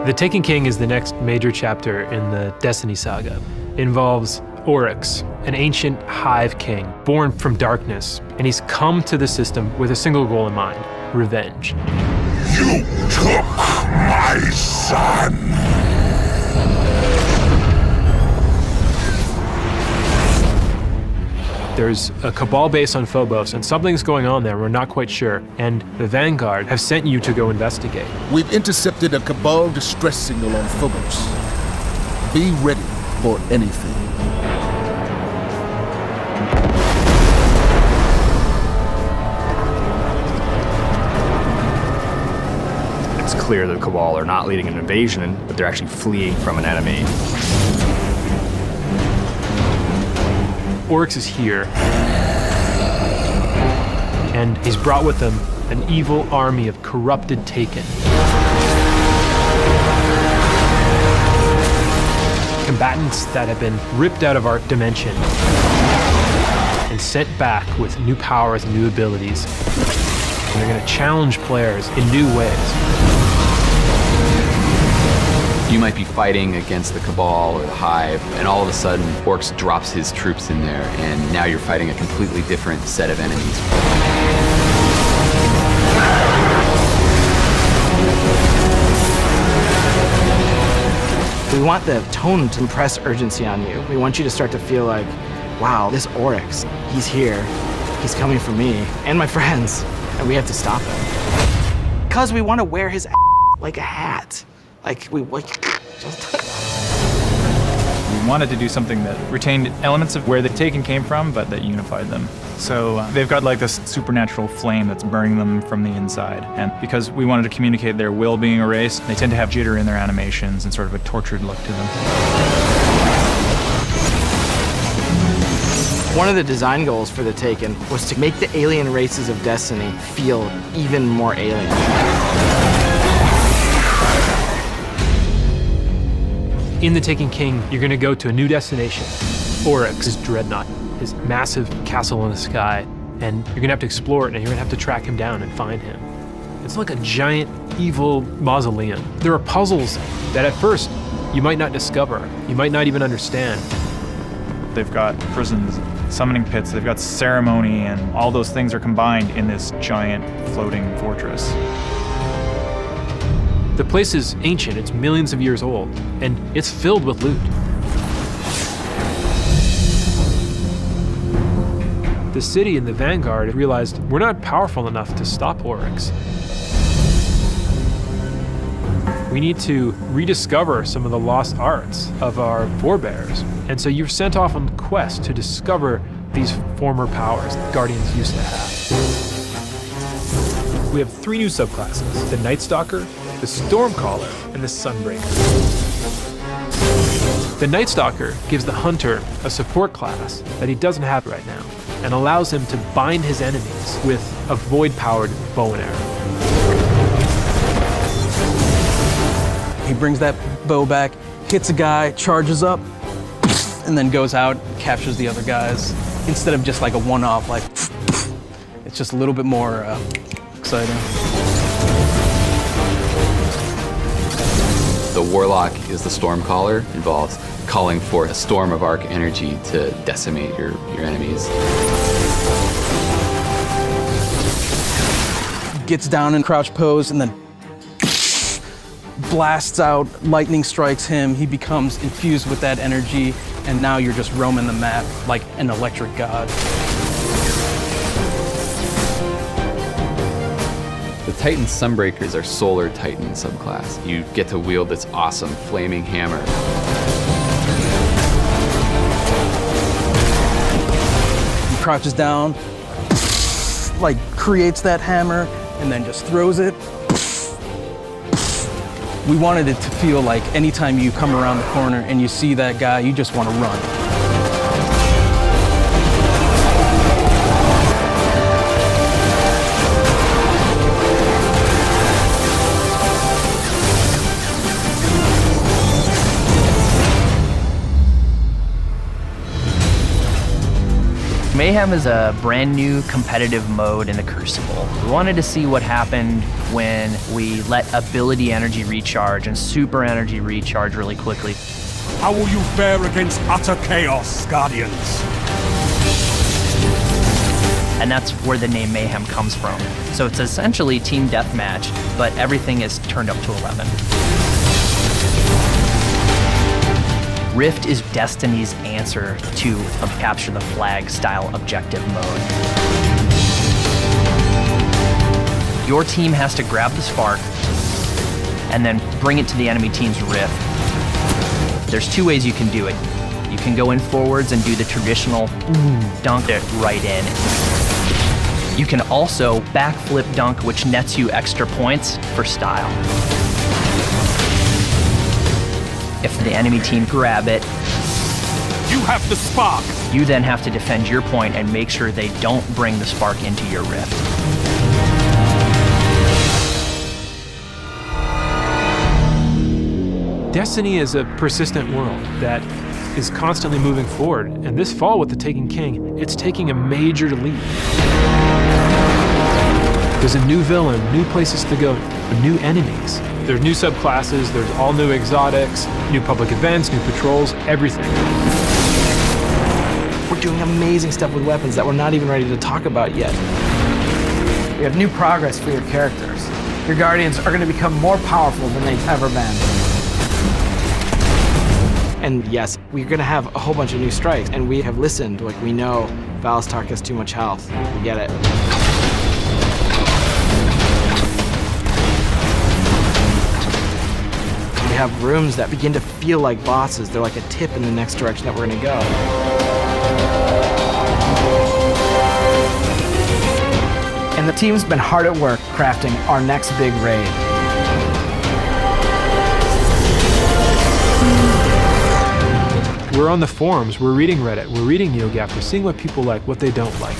The Taken King is the next major chapter in the Destiny saga. It involves Oryx, an ancient hive king born from darkness, and he's come to the system with a single goal in mind: revenge. You took my son! There's a Cabal base on Phobos, and something's going on there, we're not quite sure, and the Vanguard have sent you to go investigate. We've intercepted a Cabal distress signal on Phobos. Be ready for anything. It's clear the Cabal are not leading an invasion, but they're actually fleeing from an enemy. Oryx is here, and he's brought with him an evil army of corrupted Taken. Combatants that have been ripped out of our dimension and sent back with new powers and new abilities. And they're going to challenge players in new ways. You might be fighting against the Cabal or the Hive, and all of a sudden, Orcs drops his troops in there, and now you're fighting a completely different set of enemies. We want the tone to impress urgency on you. We want you to start to feel like, wow, this Oryx, he's here, he's coming for me and my friends, and we have to stop him. Because we want to wear his like a hat. Like, we wanted to do something that retained elements of where the Taken came from, but that unified them. So they've got like this supernatural flame that's burning them from the inside. And because we wanted to communicate their will being erased, they tend to have jitter in their animations and sort of a tortured look to them. One of the design goals for the Taken was to make the alien races of Destiny feel even more alien. In the Taken King, you're going to go to a new destination, Oryx, his dreadnought, his massive castle in the sky, and you're going to have to explore it, and you're going to have to track him down and find him. It's like a giant, evil mausoleum. There are puzzles that at first you might not discover, you might not even understand. They've got prisons, summoning pits, they've got ceremony, and all those things are combined in this giant floating fortress. The place is ancient, it's millions of years old, and it's filled with loot. The city and the Vanguard realized we're not powerful enough to stop Oryx. We need to rediscover some of the lost arts of our forebears. And so you're sent off on a quest to discover these former powers Guardians used to have. We have 3 new subclasses: the Night Stalker, the Stormcaller, and the Sunbreaker. The Night Stalker gives the Hunter a support class that he doesn't have right now, and allows him to bind his enemies with a void-powered bow and arrow. He brings that bow back, hits a guy, charges up, and then goes out, captures the other guys. Instead of just like a one-off, like, it's just a little bit more exciting. The Warlock is the Stormcaller, involves calling for a storm of arc energy to decimate your enemies. Gets down in crouch pose and then blasts out, lightning strikes him, he becomes infused with that energy, and now you're just roaming the map like an electric god. The Titan Sunbreaker is our Solar Titan subclass. You get to wield this awesome flaming hammer. He crouches down, like creates that hammer, and then just throws it. We wanted it to feel like anytime you come around the corner and you see that guy, you just want to run. Mayhem is a brand new competitive mode in the Crucible. We wanted to see what happened when we let ability energy recharge and super energy recharge really quickly. How will you fare against utter chaos, Guardians? And that's where the name Mayhem comes from. So it's essentially team deathmatch, but everything is turned up to 11. Rift is Destiny's answer to a capture the flag style objective mode. Your team has to grab the spark and then bring it to the enemy team's rift. There's two ways you can do it. You can go in forwards and do the traditional dunk it right in. You can also backflip dunk, which nets you extra points for style. If the enemy team grab it, You have the spark! you then have to defend your point and make sure they don't bring the spark into your rift. Destiny is a persistent world that is constantly moving forward, and this fall with The Taken King, it's taking a major leap. There's a new villain, new places to go, new enemies. There's new subclasses, there's all new exotics, new public events, new patrols, everything. We're doing amazing stuff with weapons that we're not even ready to talk about yet. We have new progress for your characters. Your Guardians are going to become more powerful than they've ever been. And yes, we're going to have a whole bunch of new strikes, and we have listened. Like, we know Valistark has too much health. We get it. We have rooms that begin to feel like bosses. They're like a tip in the next direction that we're going to go. And the team's been hard at work crafting our next big raid. We're on the forums, we're reading Reddit, we're reading NeoGAF, we're seeing what people like, what they don't like.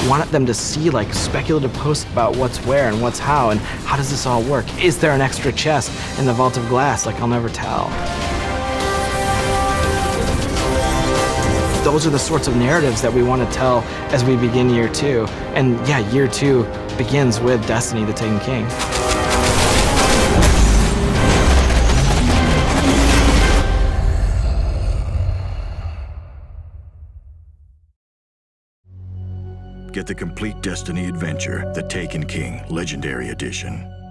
We wanted them to see like speculative posts about what's where and what's how and how does this all work? Is there an extra chest in the Vault of Glass? Like, I'll never tell. Those are the sorts of narratives that we want to tell as we begin year 2. And yeah, year 2 begins with Destiny, The Taken King. Get the complete Destiny adventure, The Taken King, Legendary Edition.